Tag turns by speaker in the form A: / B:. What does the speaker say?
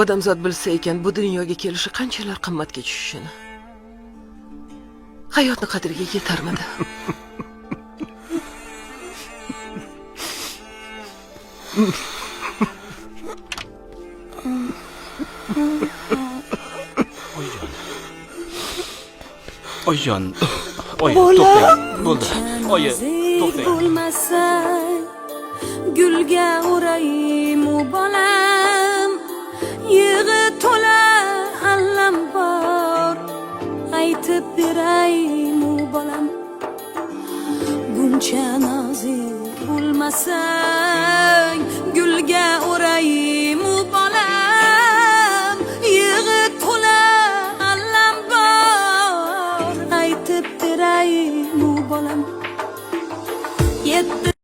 A: odamzod bilsa ekan bu dunyoga kelishi qanchalar qimmatga tushishini. Hayotni qadriga yetarmidi?
B: Oyijon. Oyi, to'xtang. Bo'ldi. Oyi, to'xtang.
C: Bo'lmasang, gulga o'rayim u bolam. Yig'i to'la allam bor, aytib berayim u bolam. Buncha nozik bo'lmasang, gulga o'rayim